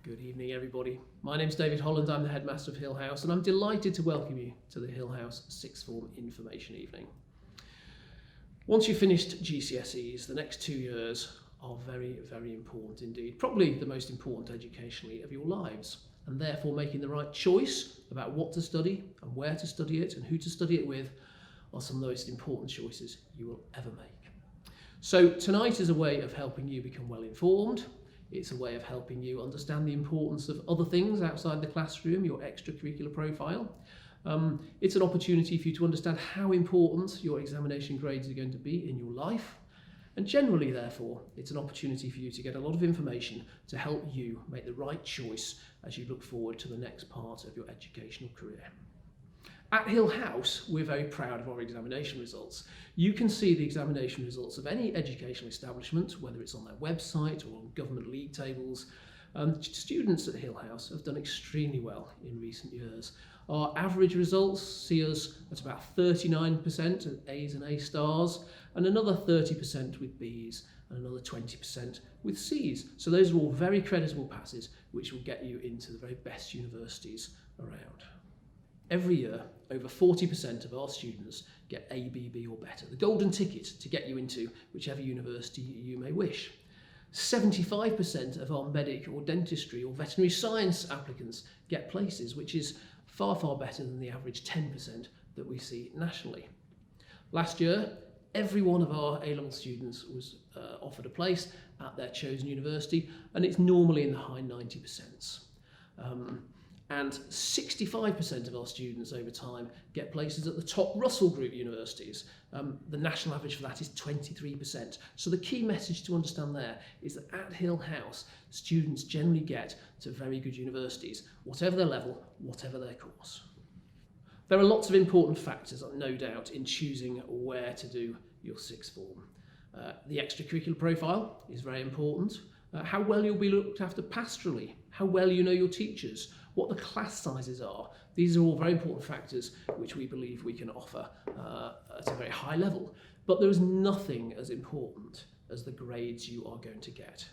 Good evening, everybody. My name's David Holland. I'm the headmaster of Hill House, and I'm delighted to welcome you to the Hill House Sixth Form Information Evening. Once you've finished GCSEs, the next 2 years are very, very important indeed. Probably the most important educationally of your lives, and therefore making the right choice about what to study and where to study it and who to study it with are some of the most important choices you will ever make. So tonight is a way of helping you become well informed. It's a way of helping you understand the importance of other things outside the classroom, your extracurricular profile. It's an opportunity for you to understand how important your examination grades are going to be in your life. And generally, therefore, it's an opportunity for you to get a lot of information to help you make the right choice as you look forward to the next part of your educational career. At Hill House, we're very proud of our examination results. You can see the examination results of any educational establishment, whether it's on their website or on government league tables. Students at Hill House have done extremely well in recent years. Our average results see us at about 39% at A's and A stars, and another 30% with B's, and another 20% with C's. So those are all very creditable passes, which will get you into the very best universities around. Every year, over 40% of our students get A, B, B or better, the golden ticket to get you into whichever university you may wish. 75% of our medic or dentistry or veterinary science applicants get places, which is far, far better than the average 10% that we see nationally. Last year, every one of our A-level students was offered a place at their chosen university, and it's normally in the high 90%. And 65% of our students over time get places at the top Russell Group universities. The national average for that is 23%. So the key message to understand there is that at Hill House, students generally get to very good universities, whatever their level, whatever their course. There are lots of important factors, no doubt, in choosing where to do your sixth form. The extracurricular profile is very important. How well you'll be looked after pastorally, how well you know your teachers, what the class sizes are. These are all very important factors which we believe we can offer at a very high level. But there is nothing as important as the grades you are going to get.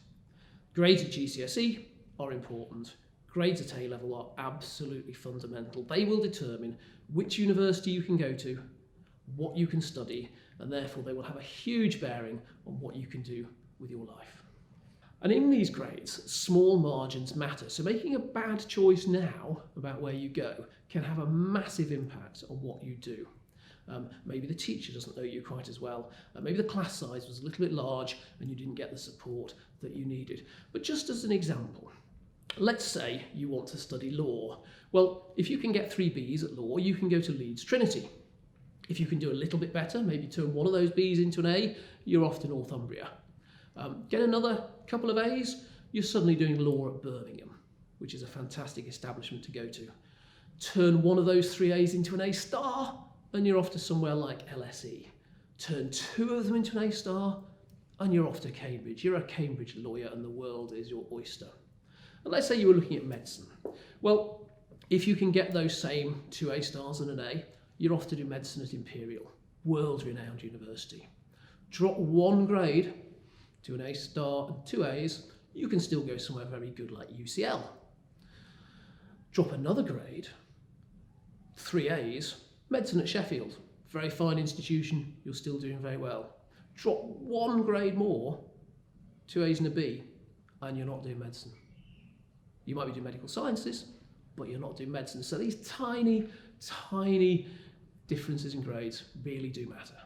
Grades at GCSE are important. Grades at A-level are absolutely fundamental. They will determine which university you can go to, what you can study, and therefore they will have a huge bearing on what you can do with your life. And in these grades, small margins matter. So making a bad choice now about where you go can have a massive impact on what you do. Maybe the teacher doesn't know you quite as well. Maybe the class size was a little bit large and you didn't get the support that you needed. But just as an example, let's say you want to study law. Well, if you can get 3 Bs at law, you can go to Leeds Trinity. If you can do a little bit better, maybe turn one of those Bs into an A, you're off to Northumbria. Get another couple of A's, you're suddenly doing law at Birmingham, which is a fantastic establishment to go to. Turn one of those 3 A's into an A star, and you're off to somewhere like LSE. Turn 2 of them into an A star, and you're off to Cambridge. You're a Cambridge lawyer, and the world is your oyster. And let's say you were looking at medicine. Well, if you can get those same 2 A stars and an A, you're off to do medicine at Imperial, world-renowned university. Drop 1 grade to an A star and 2 A's, you can still go somewhere very good like UCL. Drop another grade, 3 A's, medicine at Sheffield, very fine institution, you're still doing very well. Drop 1 grade more, 2 A's and a B, and you're not doing medicine. You might be doing medical sciences, but you're not doing medicine. So these tiny, tiny differences in grades really do matter.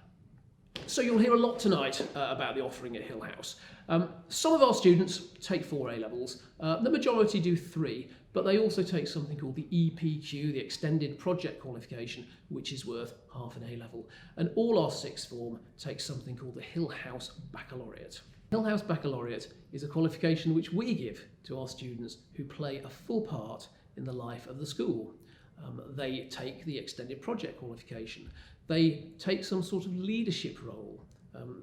So you'll hear a lot tonight about the offering at Hill House. Some of our students take 4 A-levels, the majority do 3, but they also take something called the EPQ, the Extended Project Qualification, which is worth half an A-level. And all our sixth form takes something called the Hill House Baccalaureate. Hill House Baccalaureate is a qualification which we give to our students who play a full part in the life of the school. They take the Extended Project Qualification. They take some sort of leadership role.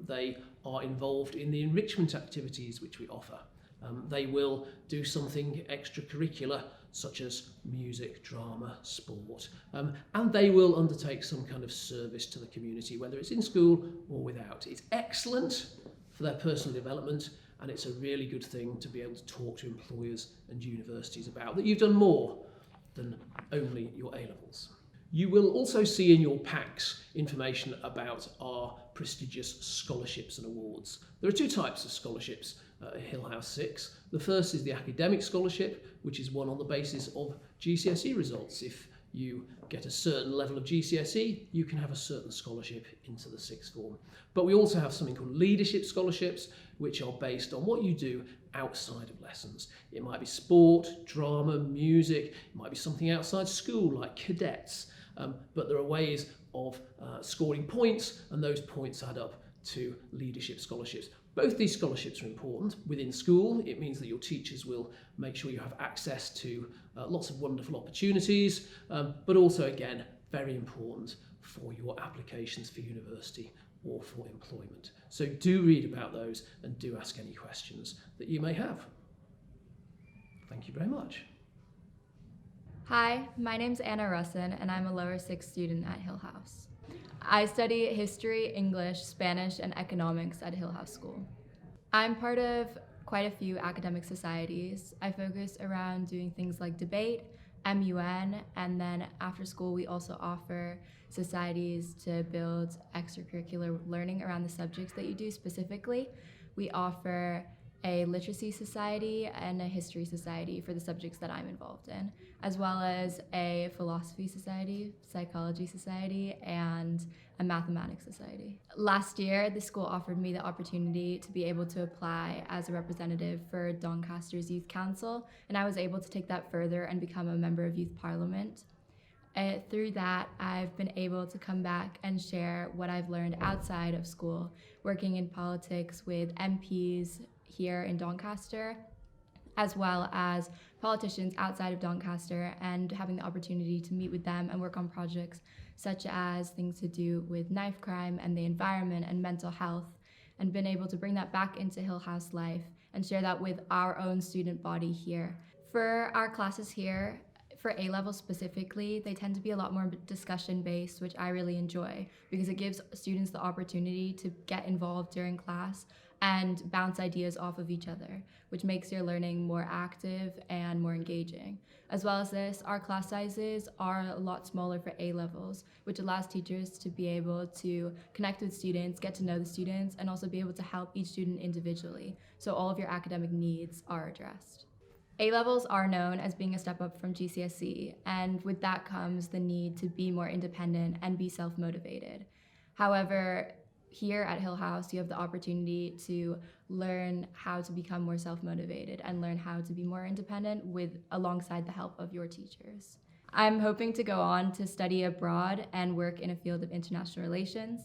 They are involved in the enrichment activities which we offer. They will do something extracurricular such as music, drama, sport, and they will undertake some kind of service to the community, whether it's in school or without. It's excellent for their personal development and it's a really good thing to be able to talk to employers and universities about, that you've done more than only your A-levels. You will also see in your packs information about our prestigious scholarships and awards. There are two types of scholarships at Hill House 6. The first is the academic scholarship, which is won on the basis of GCSE results. If you get a certain level of GCSE, you can have a certain scholarship into the sixth form. But we also have something called leadership scholarships, which are based on what you do outside of lessons. It might be sport, drama, music, it might be something outside school like cadets. But there are ways of scoring points, and those points add up to leadership scholarships. Both these scholarships are important. Within school, it means that your teachers will make sure you have access to lots of wonderful opportunities, but also, again, very important for your applications for university or for employment. So do read about those and do ask any questions that you may have. Thank you very much. Hi, my name's Anna Russin, and I'm a lower sixth student at Hill House. I study history, English, Spanish, and economics at Hill House School. I'm part of quite a few academic societies. I focus around doing things like debate, MUN, and then after school we also offer societies to build extracurricular learning around the subjects that you do specifically. We offer a literacy society and a history society for the subjects that I'm involved in, as well as a philosophy society, psychology society, and a mathematics society. Last year, the school offered me the opportunity to be able to apply as a representative for Doncaster's Youth Council, and I was able to take that further and become a member of Youth Parliament. Through that, I've been able to come back and share what I've learned outside of school, working in politics with MPs here in Doncaster, as well as politicians outside of Doncaster, and having the opportunity to meet with them and work on projects such as things to do with knife crime and the environment and mental health, and been able to bring that back into Hill House life and share that with our own student body here. For our classes here, for A-levels specifically, they tend to be a lot more discussion-based, which I really enjoy because it gives students the opportunity to get involved during class and bounce ideas off of each other, which makes your learning more active and more engaging. As well as this, our class sizes are a lot smaller for A-levels, which allows teachers to be able to connect with students, get to know the students, and also be able to help each student individually, so all of your academic needs are addressed. A-levels are known as being a step up from GCSE, and with that comes the need to be more independent and be self-motivated. However, here at Hill House, you have the opportunity to learn how to become more self-motivated and learn how to be more independent alongside the help of your teachers. I'm hoping to go on to study abroad and work in a field of international relations,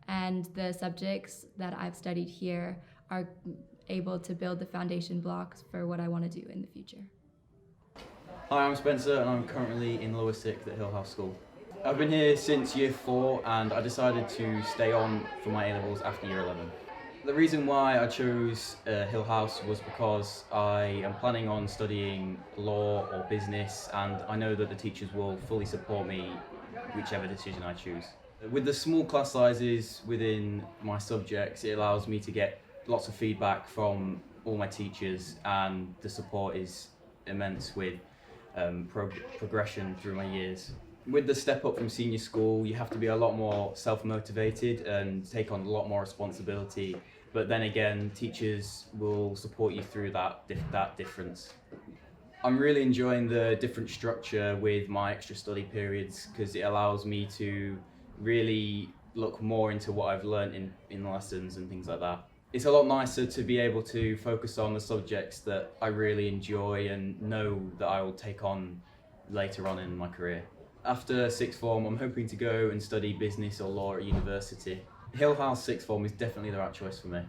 and the subjects that I've studied here are able to build the foundation blocks for what I want to do in the future. Hi, I'm Spencer and I'm currently in lower sixth at Hill House School. I've been here since year 4 and I decided to stay on for my A-levels after year 11. The reason why I chose Hill House was because I am planning on studying law or business, and I know that the teachers will fully support me whichever decision I choose. With the small class sizes within my subjects, it allows me to get lots of feedback from all my teachers, and the support is immense with progression through my years. With the step up from senior school, you have to be a lot more self-motivated and take on a lot more responsibility, but then again, teachers will support you through that difference. I'm really enjoying the different structure with my extra study periods because it allows me to really look more into what I've learned in lessons and things like that. It's a lot nicer to be able to focus on the subjects that I really enjoy and know that I will take on later on in my career. After sixth form, I'm hoping to go and study business or law at university. Hill House sixth form is definitely the right choice for me.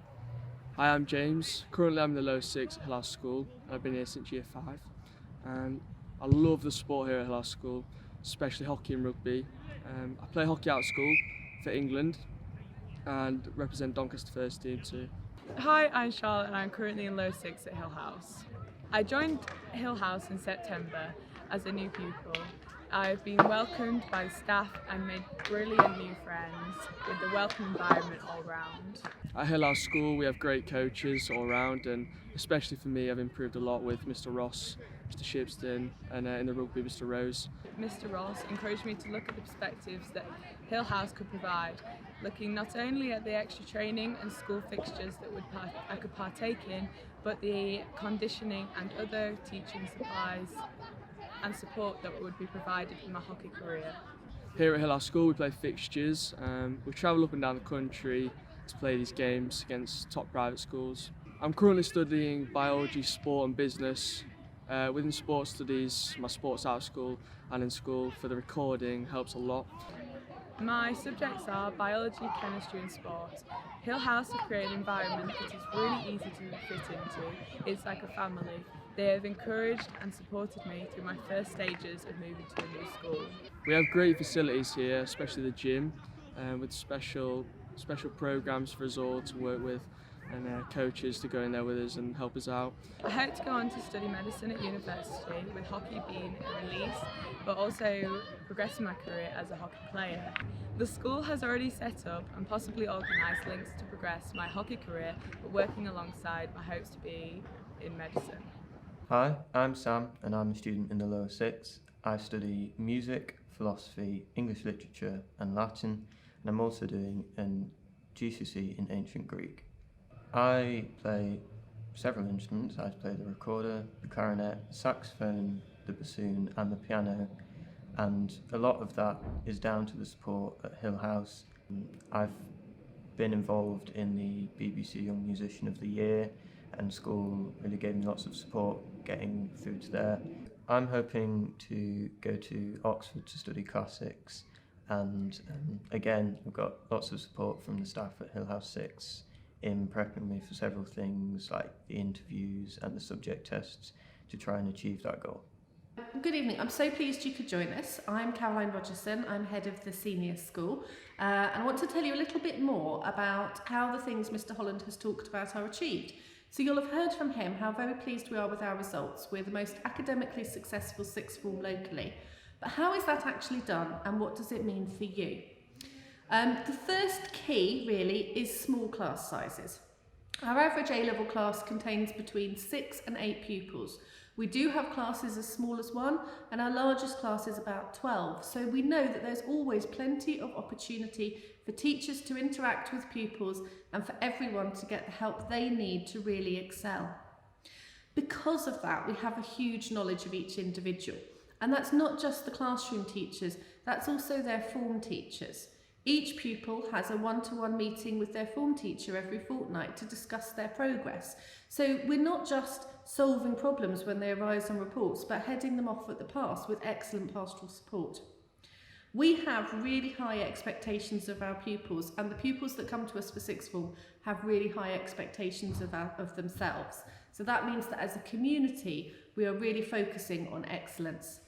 Hi, I'm James. Currently I'm in the lower sixth at Hill House School. I've been here since year 5. And I love the sport here at Hill House School, especially hockey and rugby. I play hockey out of school for England and represent Doncaster first team too. Hi, I'm Charlotte and I'm currently in lower sixth at Hill House. I joined Hill House in September as a new pupil, I've been welcomed by the staff and made brilliant new friends with the welcome environment all round. At Hill House School we have great coaches all around, and especially for me I've improved a lot with Mr Ross, Mr Shipston, and in the rugby Mr Rose. Mr Ross encouraged me to look at the perspectives that Hill House could provide, looking not only at the extra training and school fixtures that I could partake in, but the conditioning and other teaching supplies and support that would be provided in my hockey career. Here at Hill House School we play fixtures. We travel up and down the country to play these games against top private schools. I'm currently studying biology, sport and business. Within sports studies, my sports out of school and in school for the recording helps a lot. My subjects are biology, chemistry and sport. Hill House have created an environment that is really easy to fit into. It's like a family. They have encouraged and supported me through my first stages of moving to a new school. We have great facilities here, especially the gym, with special programs for us all to work with, and coaches to go in there with us and help us out. I hope to go on to study medicine at university, with hockey being a release, but also progressing my career as a hockey player. The school has already set up and possibly organised links to progress my hockey career, but working alongside my hopes to be in medicine. Hi, I'm Sam and I'm a student in the lower sixth. I study music, philosophy, English literature and Latin, and I'm also doing an GCSE in ancient Greek. I play several instruments. I play the recorder, the clarinet, the saxophone, the bassoon and the piano, and a lot of that is down to the support at Hill House. I've been involved in the BBC Young Musician of the Year, and school really gave me lots of support getting through to there. I'm hoping to go to Oxford to study classics, and again I've got lots of support from the staff at Hill House 6 in prepping me for several things like the interviews and the subject tests to try and achieve that goal. Good evening, I'm so pleased you could join us. I'm Caroline Rogerson, I'm head of the senior school, and I want to tell you a little bit more about how the things Mr Holland has talked about are achieved. So you'll have heard from him how very pleased we are with our results. We're the most academically successful sixth form locally. But how is that actually done, and what does it mean for you? The first key really is small class sizes. Our average A-level class contains between 6 and 8 pupils. We do have classes as small as 1, and our largest class is about 12. So we know that there's always plenty of opportunity for teachers to interact with pupils and for everyone to get the help they need to really excel. Because of that, we have a huge knowledge of each individual. And that's not just the classroom teachers, that's also their form teachers. Each pupil has a one-to-one meeting with their form teacher every fortnight to discuss their progress. So we're not just solving problems when they arise on reports, but heading them off at the pass with excellent pastoral support. We have really high expectations of our pupils, and the pupils that come to us for sixth form have really high expectations of themselves. So that means that as a community, we are really focusing on excellence.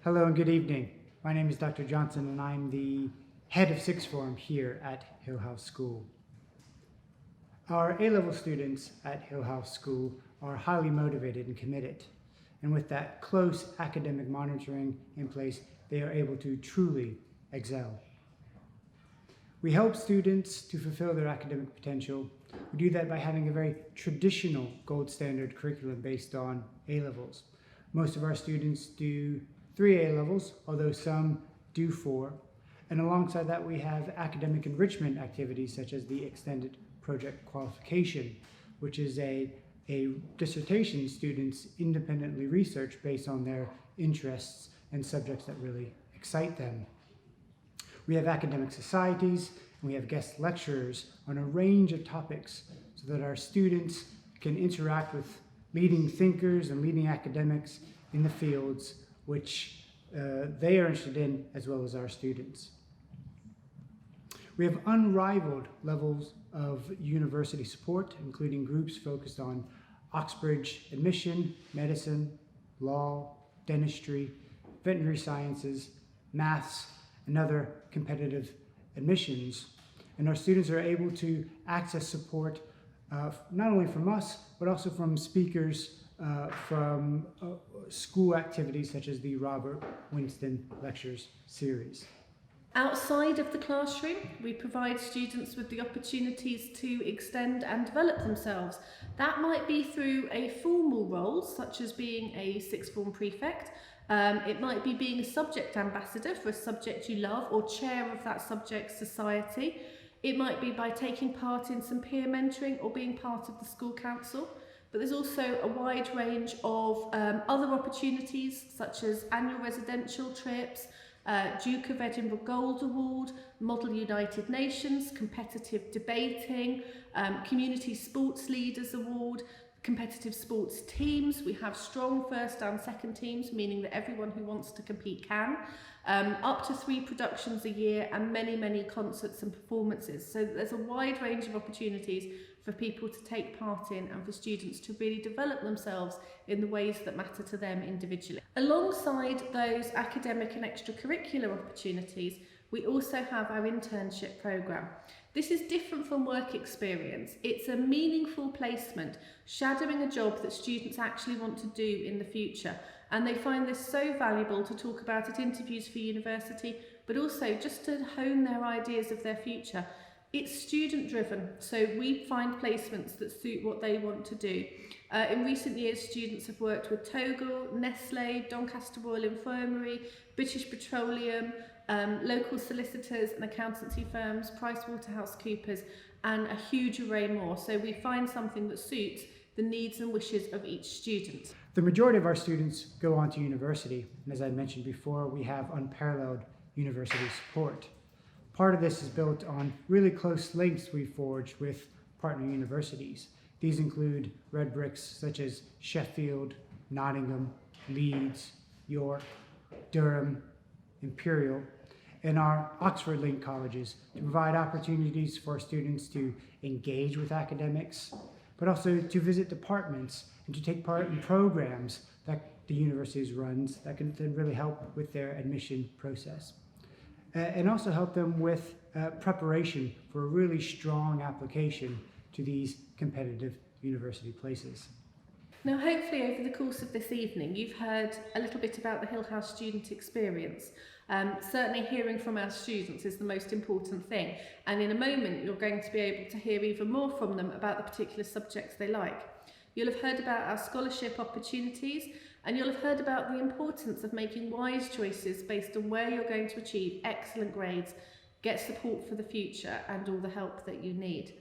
Hello and good evening. My name is Dr. Johnson and I'm the head of sixth form here at Hill House School. Our A-level students at Hill House School are highly motivated and committed. And with that close academic monitoring in place, they are able to truly excel. We help students to fulfill their academic potential. We do that by having a very traditional gold standard curriculum based on A-levels. Most of our students do 3 A-levels, although some do 4. And alongside that, we have academic enrichment activities such as the extended project qualification, which is a dissertation students independently research based on their interests and subjects that really excite them. We have academic societies, and we have guest lecturers on a range of topics so that our students can interact with leading thinkers and leading academics in the fields which they are interested in, as well as our students. We have unrivaled levels of university support, including groups focused on Oxbridge admission, medicine, law, dentistry, veterinary sciences, maths, and other competitive admissions. And our students are able to access support not only from us, but also from speakers from school activities such as the Robert Winston Lectures series. Outside of the classroom, we provide students with the opportunities to extend and develop themselves. That might be through a formal role, such as being a sixth form prefect. It might be being a subject ambassador for a subject you love or chair of that subject society. It might be by taking part in some peer mentoring or being part of the school council. But there's also a wide range of other opportunities, such as annual residential trips, Duke of Edinburgh Gold Award, Model United Nations, competitive debating, Community Sports Leaders Award, competitive sports teams. We have strong first and second teams, meaning that everyone who wants to compete can. Up to 3 productions a year and many concerts and performances. So there's a wide range of opportunities for people to take part in and for students to really develop themselves in the ways that matter to them individually. Alongside those academic and extracurricular opportunities, we also have our internship programme. This is different from work experience. It's a meaningful placement, shadowing a job that students actually want to do in the future. And they find this so valuable to talk about at interviews for university, but also just to hone their ideas of their future. It's student driven, so we find placements that suit what they want to do. In recent years, students have worked with Togo, Nestle, Doncaster Royal Infirmary, British Petroleum, local solicitors and accountancy firms, PricewaterhouseCoopers, and a huge array more. So we find something that suits the needs and wishes of each student. The majority of our students go on to university, and as I mentioned before, we have unparalleled university support. Part of this is built on really close links we forged with partner universities. These include red bricks such as Sheffield, Nottingham, Leeds, York, Durham, Imperial, and our Oxford Link colleges to provide opportunities for students to engage with academics, but also to visit departments and to take part in programs that the universities runs that can then really help with their admission process. And also help them with preparation for a really strong application to these competitive university places. Now, hopefully over the course of this evening, you've heard a little bit about the Hill House student experience. Certainly hearing from our students is the most important thing. And in a moment, you're going to be able to hear even more from them about the particular subjects they like. You'll have heard about our scholarship opportunities, and you'll have heard about the importance of making wise choices based on where you're going to achieve excellent grades, get support for the future, and all the help that you need.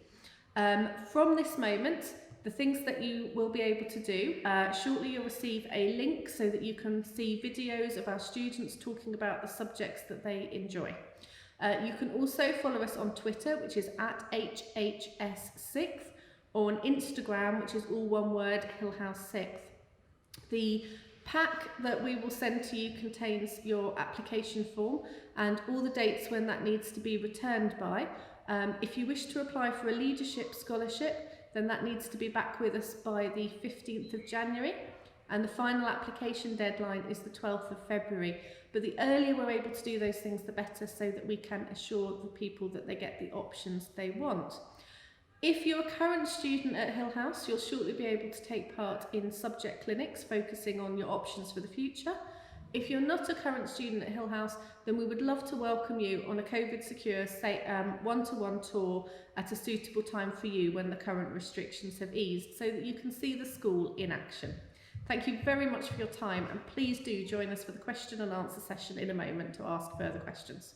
From this moment, the things that you will be able to do, shortly you'll receive a link so that you can see videos of our students talking about the subjects that they enjoy. You can also follow us on Twitter, which is @HHS6th, or on Instagram, which is all one word, Hillhouse6th. The pack that we will send to you contains your application form and all the dates when that needs to be returned by. If you wish to apply for a leadership scholarship, then that needs to be back with us by the 15th of January, and the final application deadline is the 12th of February. But the earlier we're able to do those things, the better, so that we can assure the people that they get the options they want. If you're a current student at Hill House, you'll shortly be able to take part in subject clinics focusing on your options for the future. If you're not a current student at Hill House, then we would love to welcome you on a COVID-secure one-to-one tour at a suitable time for you when the current restrictions have eased, so that you can see the school in action. Thank you very much for your time, and please do join us for the question and answer session in a moment to ask further questions.